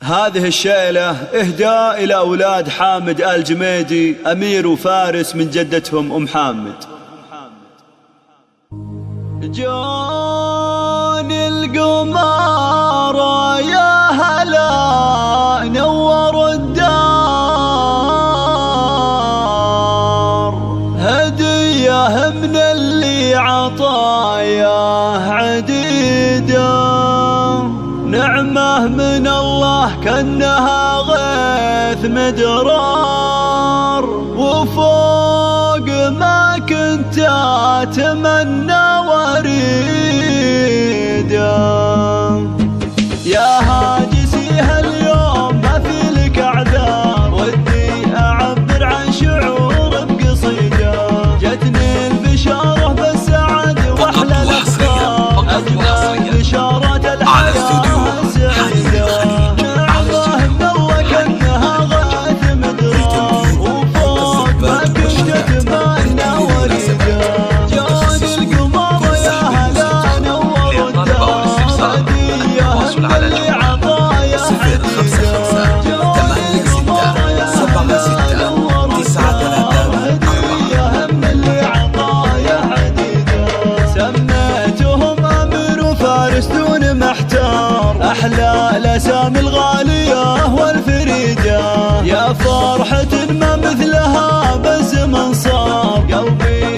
هذه الشيلة إهداء إلى أولاد حامد آل جميدي أمير وفارس من جدتهم أم حامد. جاني القمر يا هلا نور الدار، هدية من اللي عطاياه عديدة، نعمة من الله كأنها غيث مدرار، وفوق ما كنت أتمنى وريدا. يا هاجسي هاليوم ما في لك أعذار، ودي أعبر عن شعور بقصيدة، جتني البشارة بالسعد وأحلى الأخبار، أجمل بشارة الحياة السعيدة، نعمة من الله كأنها غيث مدرار، وفوق ما كنت أتمنى وريدا. جاني القمر يا هلا نور الدار، هدية من اللي عطايا عديدة، جاني القمر يا هلا نور الدار، هدية من اللي عطايا عديدة. سميتهم أمير وفارس دون محتار، أحلى الأسامي الغالية والفريدة، يا فرحة ما مثلها بالزمن صار، قلبي